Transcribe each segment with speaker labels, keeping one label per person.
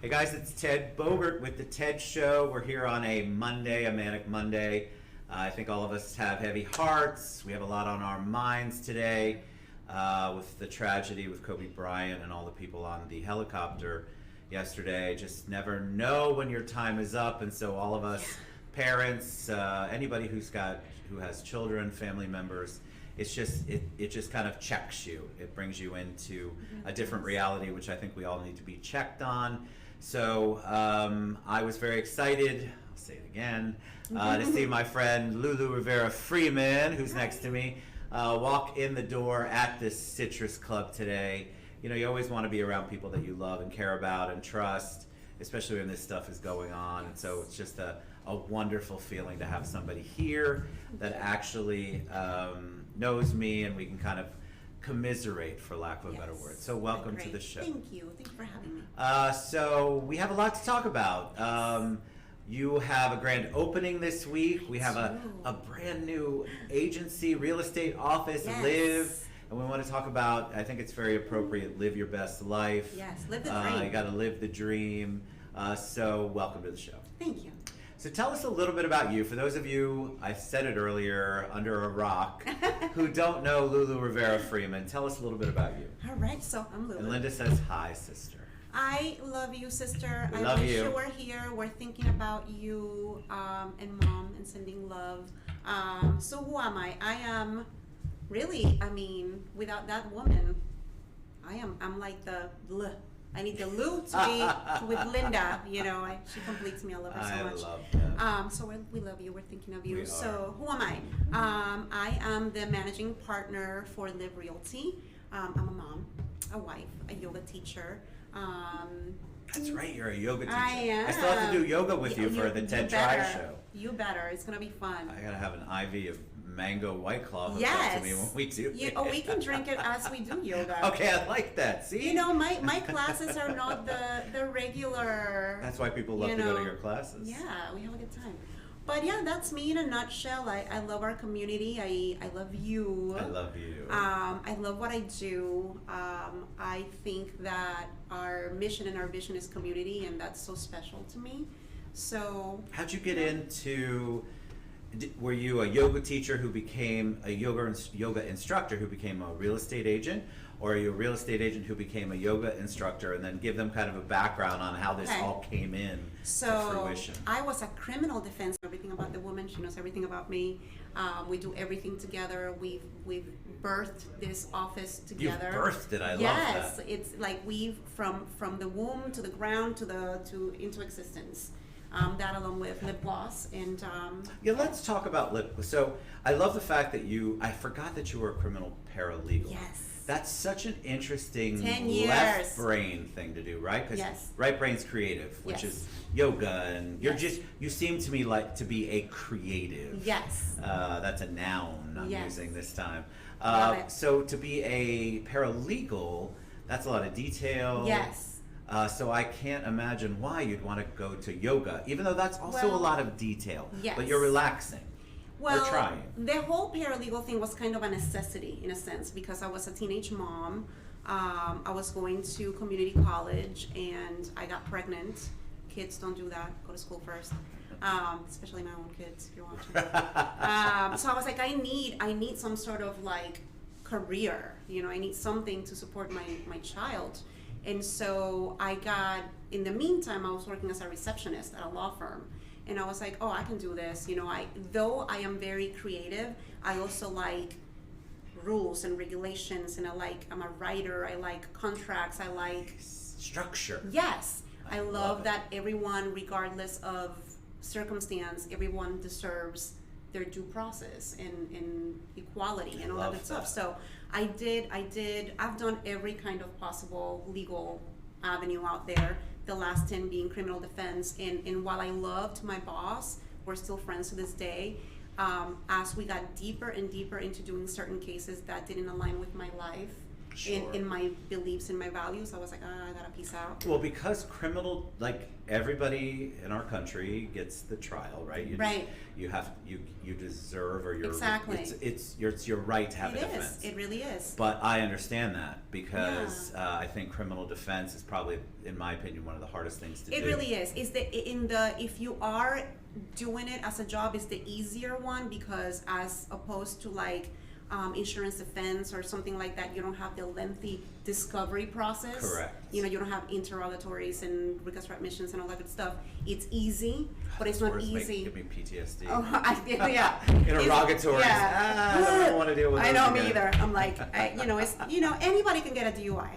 Speaker 1: Hey guys, it's Ted Bogert with the Ted Show. We're here on a Monday, a manic Monday. I think all of us have heavy hearts. We have a lot on our minds today with the tragedy with Kobe Bryant and all the people on the helicopter yesterday. Just never know when your time is up, and so all of us parents, anybody who has children, family members, it just kind of checks you. It brings you into a different reality, which I think we all need to be checked on. So I was very excited, I'll say it again, to see my friend LuLu Rivera-Freeman, who's next to me, walk in the door at this Citrus Club today. You know, you always want to be around people that you love and care about and trust, especially when this stuff is going on. And so it's just a wonderful feeling to have somebody here that actually knows me, and we can kind of commiserate, for lack of a better word. So welcome to the show.
Speaker 2: Thank you for having me.
Speaker 1: So we have a lot to talk about. You have a grand opening this week. We have a brand new agency, real estate office, LIV. And we want to talk about, I think it's very appropriate, live your best life.
Speaker 2: Yes, live the dream.
Speaker 1: You got to live the dream. So welcome to the show.
Speaker 2: Thank you.
Speaker 1: So tell us a little bit about you. For those of you, I said it earlier, under a rock, who don't know LuLu Rivera-Freeman, tell us a little bit about you.
Speaker 2: All right, so I'm Lulu.
Speaker 1: And Linda says, hi, sister.
Speaker 2: I love you, sister.
Speaker 1: We love you.
Speaker 2: I wish you were here. We're thinking about you and Mom and sending love. So who am I? I am really, without that woman, I'm like the I need the Lou to be with Linda. You know, she completes me. I love her so much.
Speaker 1: I love that.
Speaker 2: So we love you. We're thinking of you.
Speaker 1: We
Speaker 2: So who am I? I am the managing partner for LIV Realty. I'm a mom, a wife, a yoga teacher.
Speaker 1: That's right, you're a yoga teacher.
Speaker 2: I am.
Speaker 1: I still have to do yoga with you for the Ted Try show.
Speaker 2: You better. It's going to be fun.
Speaker 1: I gotta have an IV of mango White Claw hooked up
Speaker 2: Yes.
Speaker 1: to me when we do it.
Speaker 2: We can drink it as we do yoga.
Speaker 1: Okay, I like that. See?
Speaker 2: You know, my classes are not the regular.
Speaker 1: That's why people love to go to your classes.
Speaker 2: Yeah, we have a good time. But yeah, that's me in a nutshell. I love our community. I love you.
Speaker 1: I love you.
Speaker 2: I love what I do. I think that our mission and our vision is community, and that's so special to me. So
Speaker 1: how'd you get into, were you a yoga teacher who became a yoga instructor who became a real estate agent? Or are you a real estate agent who became a yoga instructor? And then give them kind of a background on how this all came in to fruition.
Speaker 2: I was a criminal defense, everything about the woman. She knows everything about me. We do everything together. We've birthed this office together.
Speaker 1: You birthed it. I love that.
Speaker 2: Yes, it's like we've from the womb to the ground to into existence. That along with lip gloss and
Speaker 1: yeah, let's talk about lip. So I love the fact that I forgot that you were a criminal paralegal.
Speaker 2: Yes.
Speaker 1: That's such an interesting
Speaker 2: 10 years.
Speaker 1: left brain thing to do, right? Because right brain's creative, which is yoga, and you seem to me like to be a creative.
Speaker 2: Yes.
Speaker 1: That's a noun I'm using this time.
Speaker 2: Love it.
Speaker 1: So to be a paralegal, that's a lot of detail.
Speaker 2: Yes.
Speaker 1: So I can't imagine why you'd want to go to yoga, even though that's also a lot of detail.
Speaker 2: Yes.
Speaker 1: But you're relaxing.
Speaker 2: Well,
Speaker 1: or trying.
Speaker 2: The whole paralegal thing was kind of a necessity in a sense because I was a teenage mom. I was going to community college and I got pregnant. Kids don't do that. Go to school first. Especially my own kids, if you're watching. So I was like, I need some sort of like career. You know, I need something to support my child. And so in the meantime, I was working as a receptionist at a law firm. And I was like, oh, I can do this. You know, though I am very creative, I also like rules and regulations, and I'm a writer. I like contracts. I like
Speaker 1: structure.
Speaker 2: Yes, I love that everyone, regardless of circumstance, everyone deserves their due process and equality and all that good stuff. So I've done every kind of possible legal avenue out there. The last 10 being criminal defense. And while I loved my boss, we're still friends to this day. As we got deeper and deeper into doing certain cases that didn't align with my life,
Speaker 1: Sure.
Speaker 2: in my beliefs and my values. I was like, I gotta peace out.
Speaker 1: Well, because criminal, like everybody in our country gets the trial, right?
Speaker 2: Right.
Speaker 1: You deserve, or
Speaker 2: Exactly.
Speaker 1: it's your right to have a defense.
Speaker 2: It really is.
Speaker 1: But I understand that because I think criminal defense is probably, in my opinion, one of the hardest things to do.
Speaker 2: It really is. If you are doing it as a job, it's the easier one, because as opposed to like insurance defense or something like that, you don't have the lengthy discovery process.
Speaker 1: Correct.
Speaker 2: You don't have interrogatories and reconstruct missions and all that good stuff. It's easy, but it's not
Speaker 1: Words
Speaker 2: easy.
Speaker 1: Give me PTSD.
Speaker 2: Oh, yeah.
Speaker 1: Interrogatories.
Speaker 2: Yeah.
Speaker 1: I don't want to deal with
Speaker 2: I
Speaker 1: those
Speaker 2: know, me
Speaker 1: again.
Speaker 2: either. I'm like, anybody can get a DUI.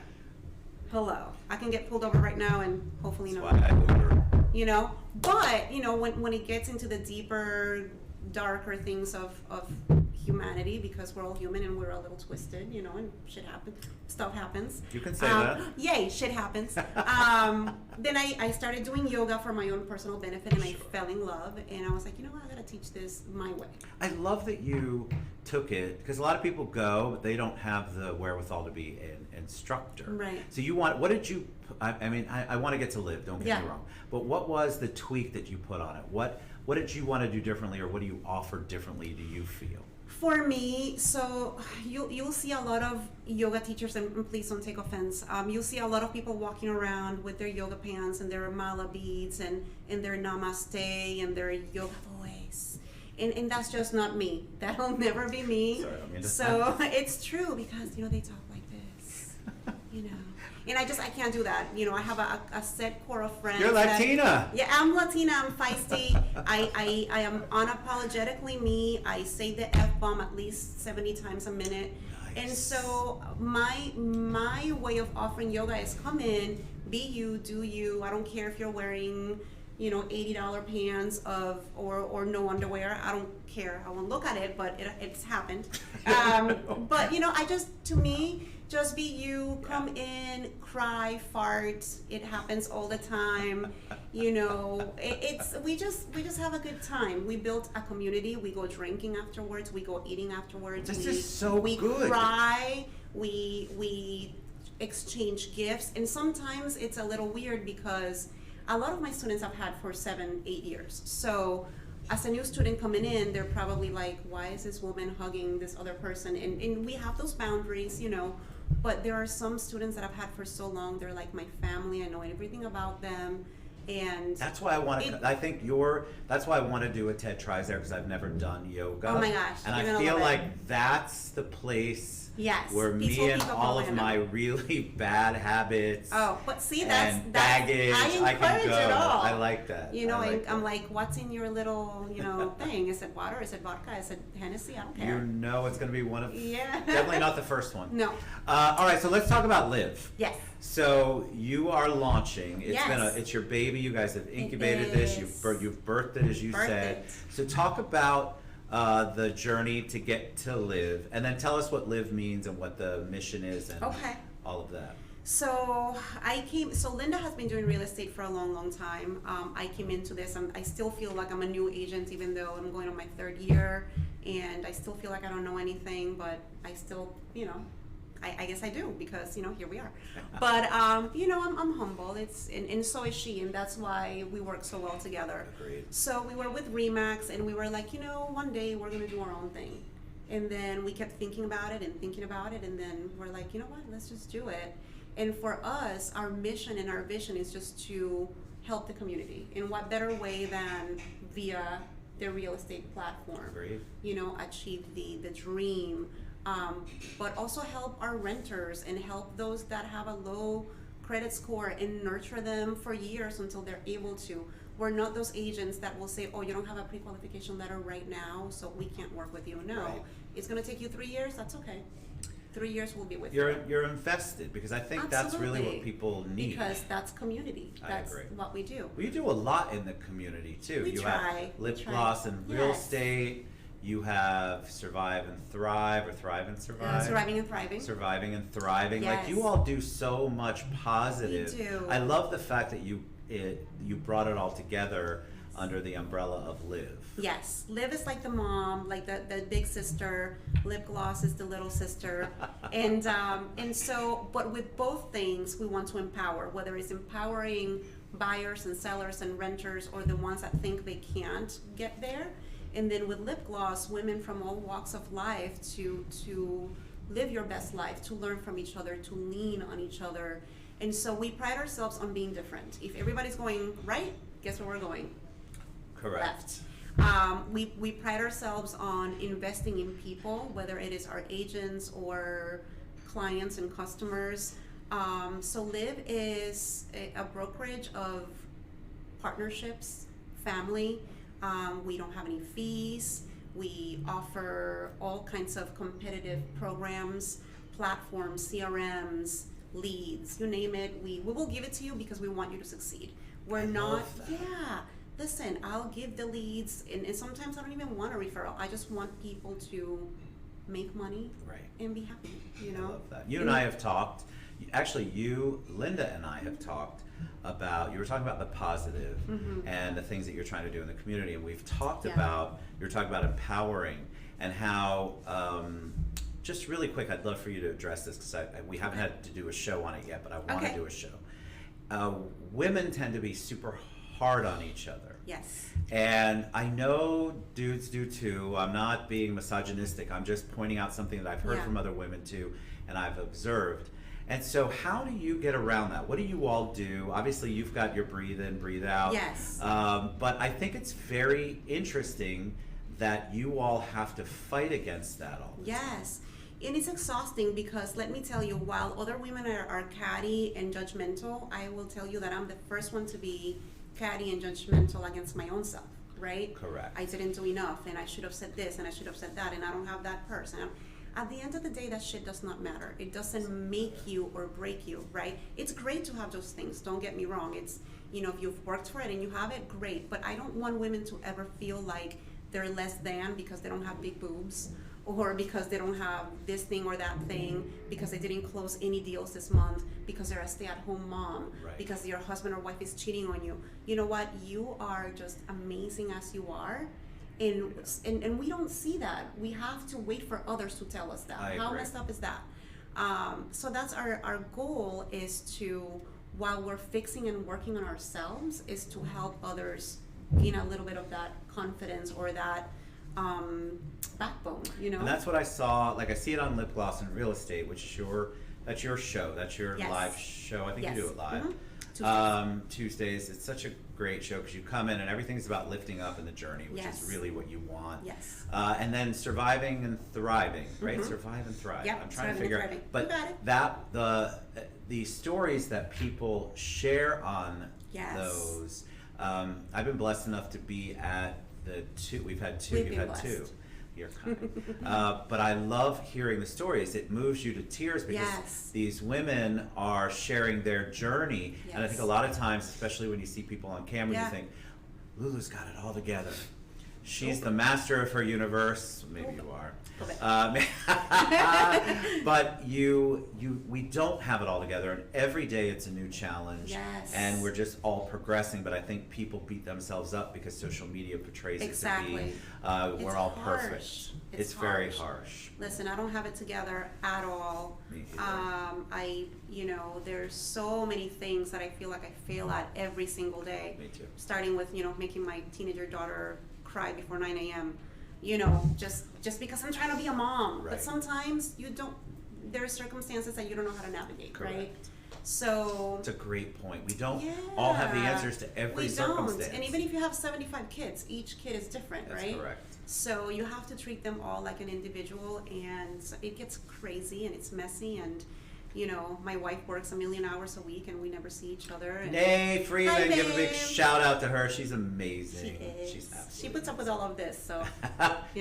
Speaker 2: Hello. I can get pulled over right now and hopefully
Speaker 1: That's
Speaker 2: not.
Speaker 1: why I Uber.
Speaker 2: But when it gets into the deeper, darker things of humanity, because we're all human and we're a little twisted, and stuff happens.
Speaker 1: You can say that.
Speaker 2: Yay, shit happens. Then I started doing yoga for my own personal benefit, and I fell in love, and I was like, what, I gotta teach this my way.
Speaker 1: I love that you took it, because a lot of people go, but they don't have the wherewithal to be an instructor.
Speaker 2: Right.
Speaker 1: So I want to get to LIV, don't get me wrong, but what was the tweak that you put on it? What did you want to do differently, or what do you offer differently, do you feel?
Speaker 2: For me, so you'll see a lot of yoga teachers, and please don't take offense. You'll see a lot of people walking around with their yoga pants and their mala beads and their namaste and their yoga voice. And that's just not me. That'll never be me.
Speaker 1: Sorry, I don't mean to-
Speaker 2: So it's true, because they talk like this, And I can't do that. I have a set core of friends.
Speaker 1: You're Latina.
Speaker 2: Yeah, I'm Latina. I'm feisty. I am unapologetically me. I say the F-bomb at least 70 times a minute.
Speaker 1: Nice.
Speaker 2: And so my way of offering yoga is come in, be you, do you. I don't care if you're wearing, $80 pants or no underwear. I don't care. I won't look at it, but it's happened. But just be you, come in, cry, fart. It happens all the time. We just have a good time. We built a community. We go drinking afterwards. We go eating afterwards.
Speaker 1: This is so
Speaker 2: we
Speaker 1: good.
Speaker 2: Cry. We exchange gifts, and sometimes it's a little weird because a lot of my students I've had for 7-8 years. So as a new student coming in, they're probably like, why is this woman hugging this other person? And we have those boundaries, but there are some students that I've had for so long, they're like my family. I know everything about them. And
Speaker 1: that's why I want to. That's why I want to do a TED Tries there, because I've never done yoga.
Speaker 2: Oh my gosh!
Speaker 1: And I feel like that's the place.
Speaker 2: Yes,
Speaker 1: where me and all of my really bad habits.
Speaker 2: Oh, but see,
Speaker 1: and baggage. I can go.
Speaker 2: It all.
Speaker 1: I like that.
Speaker 2: I'm like, what's in your little, thing? Is it water? Is it vodka? Is it Hennessy? I don't care.
Speaker 1: It's going to be one of.
Speaker 2: Yeah.
Speaker 1: Definitely not the first one.
Speaker 2: No.
Speaker 1: All right, so let's talk about LIV.
Speaker 2: Yes.
Speaker 1: So you are launching.
Speaker 2: Yes.
Speaker 1: It's your baby. You guys have incubated this. You've birthed it, as you said. So talk about the journey to get to LIV, and then tell us what LIV means and what the mission is, and all of that.
Speaker 2: So Linda has been doing real estate for a long, long time. I came into this, I still feel like I'm a new agent, even though I'm going on my 3rd year, and I still feel like I don't know anything, but I still, I guess I do, because here we are. But I'm humble. And so is she, and that's why we work so well together.
Speaker 1: Agreed.
Speaker 2: So we were with Remax, and we were like, one day we're gonna do our own thing. And then we kept thinking about it, and then we're like, what? Let's just do it. And for us, our mission and our vision is just to help the community. And what better way than via the real estate platform?
Speaker 1: Agreed.
Speaker 2: Achieve the dream. But also help our renters and help those that have a low credit score and nurture them for years until they're able to. We're not those agents that will say, oh, you don't have a pre-qualification letter right now, so we can't work with you. No,
Speaker 1: Right.
Speaker 2: It's going to take you 3 years. That's okay. 3 years we'll be with you.
Speaker 1: You're invested, because I think that's really what people need.
Speaker 2: Because that's community. That's what we do.
Speaker 1: Well, you do a lot in the community too.
Speaker 2: We
Speaker 1: you
Speaker 2: try.
Speaker 1: have lip
Speaker 2: We try.
Speaker 1: gloss and real
Speaker 2: Yes.
Speaker 1: estate. You have Survive and Thrive, or Thrive and Survive.
Speaker 2: Surviving and thriving.
Speaker 1: Surviving and Thriving.
Speaker 2: Yes.
Speaker 1: Like, you all do so much positive.
Speaker 2: We do.
Speaker 1: I love the fact that you brought it all together. under the umbrella of LIV.
Speaker 2: Yes, Liv is like the mom, like the big sister. Lip gloss is the little sister, and so, but with both things, we want to empower. Whether it's empowering buyers and sellers and renters, or the ones that think they can't get there, and then with lip gloss, women from all walks of life to live your best life, to learn from each other, to lean on each other, and so we pride ourselves on being different. If everybody's going right, guess where we're going?
Speaker 1: Correct.
Speaker 2: Left. We pride ourselves on investing in people, whether it is our agents or clients and customers. So LIV is a brokerage of partnerships, family. We don't have any fees. We offer all kinds of competitive programs, platforms, CRMs, leads, you name it. We will give it to you because we want you to succeed. We're not, yeah. Listen, I'll give the leads, and sometimes I don't even want a referral. I just want people to make money and be happy, you know?
Speaker 1: I love that. You and I have talked, actually you, Linda and I have talked about, you were talking about the positive and the things that you're trying to do in the community, and we've talked about, you were talking about empowering and how, just really quick, I'd love for you to address this because we haven't had to do a show on it yet, but I want to do a show. Women tend to be super hard on each other.
Speaker 2: Yes.
Speaker 1: And I know dudes do too. I'm not being misogynistic. I'm just pointing out something that I've heard from other women too, and I've observed. And so how do you get around that? What do you all do? Obviously you've got your breathe in, breathe out.
Speaker 2: Yes.
Speaker 1: But I think it's very interesting that you all have to fight against that all the time.
Speaker 2: Yes. And it's exhausting because let me tell you, while other women are catty and judgmental, I will tell you that I'm the first one to be catty and judgmental against my own self, right?
Speaker 1: Correct.
Speaker 2: I didn't do enough, and I should have said this, and I should have said that, and I don't have that person. At the end of the day, that shit does not matter. It doesn't make you or break you, right? It's great to have those things, don't get me wrong. It's, you know, if you've worked for it and you have it, great. But I don't want women to ever feel like they're less than because they don't have big boobs, or because they don't have this thing or that thing, because they didn't close any deals this month, because they're a stay-at-home mom, because your husband or wife is cheating on you. You know what? You are just amazing as you are, and we don't see that. We have to wait for others to tell us that. How messed up is that? So that's our goal, is to, while we're fixing and working on ourselves, is to help others gain a little bit of that confidence or that backbone, you know.
Speaker 1: And that's what I saw. Like I see it on lip gloss and real estate, which is that's your show. That's your live show. I think you do it live. Tuesdays. It's such a great show because you come in and everything's about lifting up in the journey, which is really what you want.
Speaker 2: Yes.
Speaker 1: And then surviving and thriving, right? Survive and thrive.
Speaker 2: Yep.
Speaker 1: I'm trying to figure out. But
Speaker 2: you got it.
Speaker 1: that the stories that people share on those. I've been blessed enough to be at the two. We've had two. You've had two. You're kind. But I love hearing the stories. It moves you to tears because these women are sharing their journey. And I think a lot of times, especially when you see people on camera, you think, Lulu's got it all together. She's the master of her universe. Maybe you are. But we don't have it all together, and every day it's a new challenge, and we're just all progressing. But I think people beat themselves up because social media portrays it to be we're all perfect. It's very harsh.
Speaker 2: Listen, I don't have it together at all.
Speaker 1: Me either.
Speaker 2: There's so many things that I feel like I fail at every single day.
Speaker 1: Me too.
Speaker 2: Starting with making my teenager daughter cry before 9 a.m. Just because I'm trying to be a mom. But sometimes there are circumstances that you don't know how to navigate, right? So
Speaker 1: it's a great point. We don't all have the answers to every circumstance.
Speaker 2: And even if you have 75 kids, each kid is different, right?
Speaker 1: That's correct.
Speaker 2: So you have to treat them all like an individual, and it gets crazy and it's messy, and my wife works 1 million hours a week and we never see each other.
Speaker 1: Nay, Freeman, give a big shout out to her. She's amazing.
Speaker 2: She is.
Speaker 1: She's absolutely
Speaker 2: She puts up with all of this, so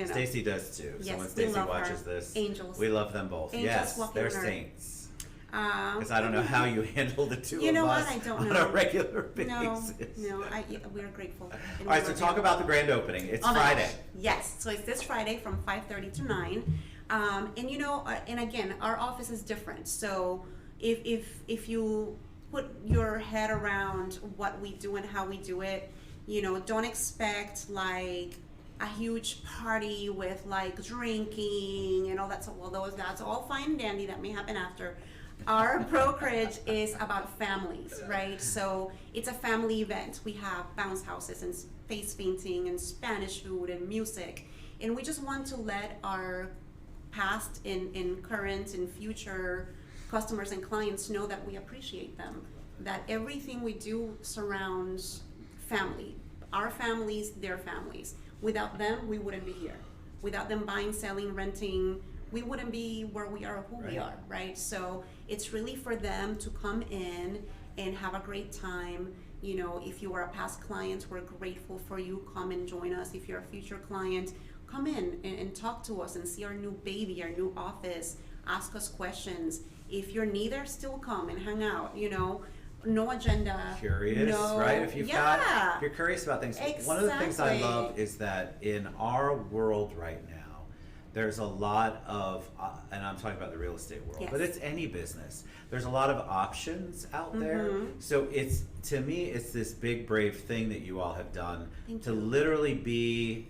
Speaker 1: Stacy does too.
Speaker 2: Yes,
Speaker 1: so when Stacy watches this,
Speaker 2: angels.
Speaker 1: We love them both.
Speaker 2: Angels
Speaker 1: they're saints. Because I don't know how you handle the two of us
Speaker 2: I don't
Speaker 1: on
Speaker 2: know.
Speaker 1: a regular basis.
Speaker 2: No, we're grateful.
Speaker 1: All right, so talk about the grand opening. It's Friday.
Speaker 2: Yes, so it's this Friday from 5:30 to 9. And again, our office is different. So if you put your head around what we do and how we do it, You know, don't expect like a huge party with like drinking and all that stuff. Well, that's all fine and dandy. That may happen after. Our brokerage is about families, right? So it's a family event. We have bounce houses and face painting and Spanish food and music. And we just want to let our past and current and future customers and clients know that we appreciate them. That everything we do surrounds family. Our families, their families. Without them, we wouldn't be here. Without them buying, selling, renting, we wouldn't be where we are or who we are, right? So it's really for them to come in and have a great time. You know, if you are a past client, we're grateful for you. Come and join us. If you're a future client, come in and talk to us and see our new baby, our new office. Ask us questions. If you're neither, still come and hang out, you know. No agenda.
Speaker 1: Curious,
Speaker 2: no,
Speaker 1: right? If you've
Speaker 2: yeah,
Speaker 1: if you're curious about things.
Speaker 2: exactly.
Speaker 1: One of the things I love is that in our world right now, there's a lot of, and I'm talking about the real estate world,
Speaker 2: Yes.
Speaker 1: but it's any business. There's a lot of options out there. So it's, to me, it's this big brave thing that you all have done to literally be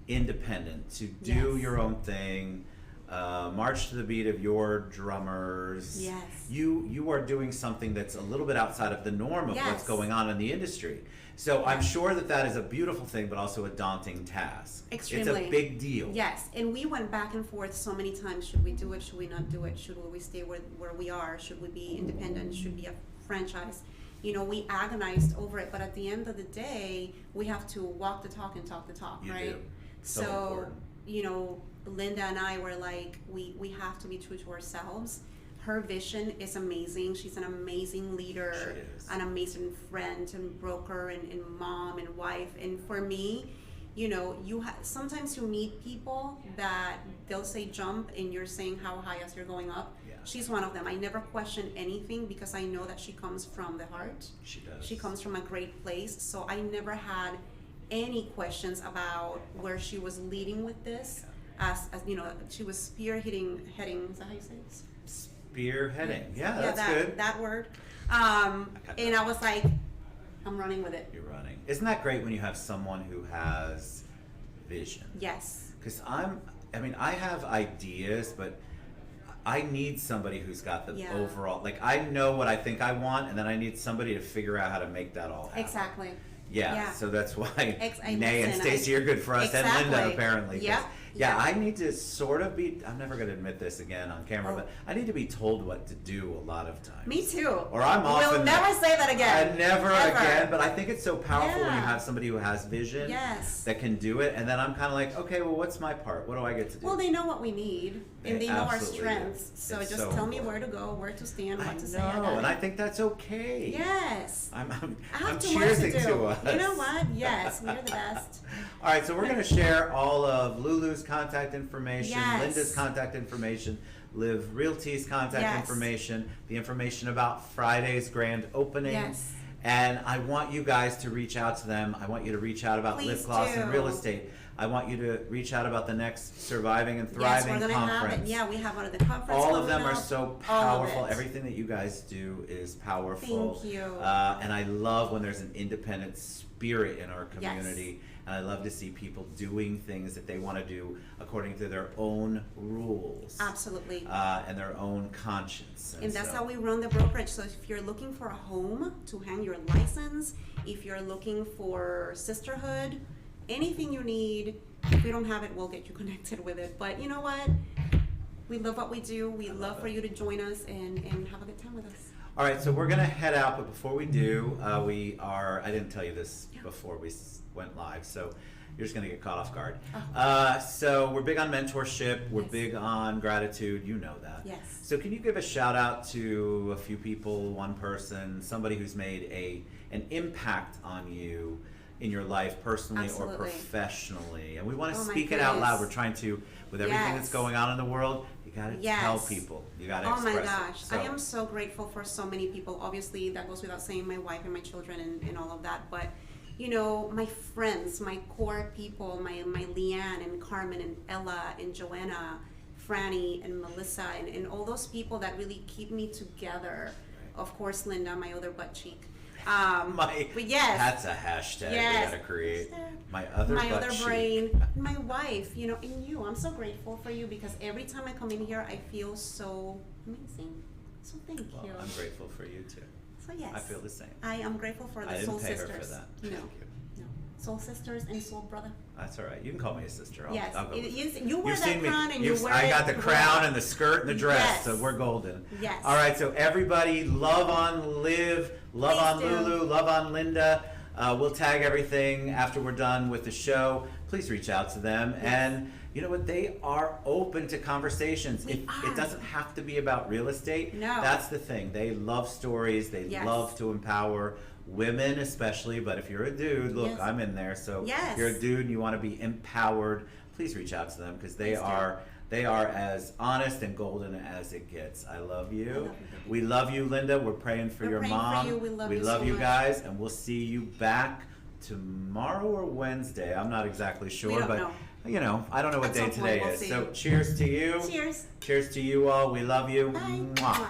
Speaker 1: independent, to do your own thing. March to the beat of your drummers.
Speaker 2: Yes.
Speaker 1: You are doing something that's a little bit outside of the norm of what's going on in the industry. So I'm sure that is a beautiful thing, but also a daunting task.
Speaker 2: Extremely.
Speaker 1: It's a big deal.
Speaker 2: Yes, and we went back and forth so many times. Should we do it? Should we not do it? Should we stay where we are? Should we be independent? Should we be a franchise? You know, we agonized over it, but at the end of the day, we have to walk the talk and talk the talk,
Speaker 1: You
Speaker 2: right?
Speaker 1: do. So important.
Speaker 2: You know, Linda and I were like, we have to be true to ourselves. Her vision is amazing. She's an amazing leader,
Speaker 1: She is.
Speaker 2: an amazing friend and broker and mom and wife. And for me, you know, sometimes you meet people that they'll say jump and you're saying how high as you're going up.
Speaker 1: Yeah.
Speaker 2: She's one of them. I never question anything because I know that she comes from the heart.
Speaker 1: She does.
Speaker 2: She comes from a great place. So I never had any questions about where she was leading with this. As you know, she was heading, is that how you say it?
Speaker 1: Spearheading. Yeah, that's good.
Speaker 2: That word. And I was like, I'm running with it.
Speaker 1: You're running. Isn't that great when you have someone who has vision?
Speaker 2: Yes.
Speaker 1: Because I have ideas, but I need somebody who's got the overall, like I know what I think I want, and then I need somebody to figure out how to make that all happen.
Speaker 2: Exactly.
Speaker 1: Yeah. So that's why Nay and
Speaker 2: listen,
Speaker 1: Stacy are good for us, and Linda apparently.
Speaker 2: Yeah.
Speaker 1: Yeah, I need to sort of be, I'm never going to admit this again on camera, but I need to be told what to do a lot of times.
Speaker 2: Me too.
Speaker 1: Or I'm often...
Speaker 2: We'll never say that again.
Speaker 1: Never
Speaker 2: Ever.
Speaker 1: again, but I think it's so powerful when you have somebody who has vision that can do it, and then I'm kind of like, okay, well, what's my part? What do I get to do?
Speaker 2: Well, they know what we need, and they know our strengths,
Speaker 1: do.
Speaker 2: so
Speaker 1: It's
Speaker 2: just
Speaker 1: so
Speaker 2: tell me
Speaker 1: important.
Speaker 2: where to go, where to stand, what to say.
Speaker 1: I know, and I think that's okay.
Speaker 2: Yes.
Speaker 1: I'm
Speaker 2: I have too much
Speaker 1: cheersing
Speaker 2: to do.
Speaker 1: to us.
Speaker 2: You know what? Yes, we're the best.
Speaker 1: All right, so we're going to share all of Lulu's contact information, Linda's contact information, LIV Realty's contact information, the information about Friday's grand opening.
Speaker 2: Yes.
Speaker 1: And I want you guys to reach out to them. I want you to reach out about
Speaker 2: Please
Speaker 1: LIV Clausen
Speaker 2: do.
Speaker 1: Real Estate. I want you to reach out about the next Surviving and Thriving
Speaker 2: Yes, we're gonna
Speaker 1: conference.
Speaker 2: have it. Yeah, we have one of the conference.
Speaker 1: All of them
Speaker 2: coming
Speaker 1: are
Speaker 2: up.
Speaker 1: so
Speaker 2: All of
Speaker 1: powerful.
Speaker 2: it.
Speaker 1: Everything that you guys do is powerful.
Speaker 2: Thank you.
Speaker 1: And I love when there's an independent spirit in our community. And I love to see people doing things that they want to do according to their own rules.
Speaker 2: Absolutely.
Speaker 1: And their own conscience.
Speaker 2: And that's how we run the brokerage. So if you're looking for a home to hang your license, if you're looking for sisterhood, anything you need, if we don't have it, we'll get you connected with it. But you know what? We love what we do. We love for you to join us and have a good time with us.
Speaker 1: All right, so we're going to head out, but before we do, I didn't tell you this before we went live, so you're just going to get caught off guard. So we're big on mentorship. We're big on gratitude. You know that.
Speaker 2: Yes.
Speaker 1: So can you give a shout out to a few people, one person, somebody who's made an impact on you in your life personally or professionally? And we want to speak it out loud. We're trying to, with everything that's going on in the world, you got to tell people. You got to express it.
Speaker 2: Oh my gosh.
Speaker 1: So,
Speaker 2: I am so grateful for so many people. Obviously, that goes without saying, my wife and my children and all of that. But, you know, my friends, my core people, my Leanne and Carmen and Ella and Joanna, Franny and Melissa and all those people that really keep me together. Of course, Linda, my other butt cheek. But yes.
Speaker 1: That's a hashtag
Speaker 2: Yes.
Speaker 1: we gotta create.
Speaker 2: Hashtag.
Speaker 1: My other
Speaker 2: My
Speaker 1: butt
Speaker 2: other
Speaker 1: cheek.
Speaker 2: brain, my wife, you know, and you. I'm so grateful for you because every time I come in here, I feel so amazing. So thank
Speaker 1: Well,
Speaker 2: you.
Speaker 1: I'm grateful for you too.
Speaker 2: So yes,
Speaker 1: I feel the same.
Speaker 2: I am grateful for the
Speaker 1: I
Speaker 2: soul
Speaker 1: didn't pay her
Speaker 2: sisters.
Speaker 1: for that.
Speaker 2: No,
Speaker 1: Thank you.
Speaker 2: no, soul sisters and soul brother.
Speaker 1: That's all right. You can call me a sister.
Speaker 2: Yes,
Speaker 1: I'll go with it.
Speaker 2: you wear
Speaker 1: You've
Speaker 2: that
Speaker 1: seen me.
Speaker 2: crown and you wear
Speaker 1: I
Speaker 2: it
Speaker 1: got the
Speaker 2: well.
Speaker 1: crown and the skirt and the dress,
Speaker 2: Yes.
Speaker 1: so we're golden.
Speaker 2: Yes.
Speaker 1: All right, so everybody, love on Liv, love
Speaker 2: Please
Speaker 1: on
Speaker 2: do.
Speaker 1: Lulu, love on Linda. We'll tag everything after we're done with the show. Please reach out to them.
Speaker 2: Yes.
Speaker 1: And you know what? They are open to conversations.
Speaker 2: We
Speaker 1: It
Speaker 2: are.
Speaker 1: doesn't have to be about real estate.
Speaker 2: No.
Speaker 1: That's the thing. They love stories. They
Speaker 2: Yes.
Speaker 1: love to empower women especially. But if you're a dude, look,
Speaker 2: Yes.
Speaker 1: I'm in there. So
Speaker 2: Yes.
Speaker 1: if you're a dude and you want to be empowered, please reach out to them because they
Speaker 2: Please do.
Speaker 1: are as honest and golden as it gets. I love you.
Speaker 2: I love you, baby.
Speaker 1: We love you, Linda. We're praying for
Speaker 2: We're
Speaker 1: your
Speaker 2: praying for
Speaker 1: mom.
Speaker 2: you. We love you so
Speaker 1: you
Speaker 2: much.
Speaker 1: guys, and we'll see you back tomorrow or Wednesday. I'm not exactly sure,
Speaker 2: don't
Speaker 1: but
Speaker 2: know.
Speaker 1: you know, I don't know what
Speaker 2: At
Speaker 1: day
Speaker 2: some
Speaker 1: today
Speaker 2: point we'll
Speaker 1: is.
Speaker 2: see
Speaker 1: So
Speaker 2: you.
Speaker 1: cheers to you.
Speaker 2: Cheers.
Speaker 1: Cheers to you all. We love you.
Speaker 2: Bye.
Speaker 1: Mwah.
Speaker 2: Mwah.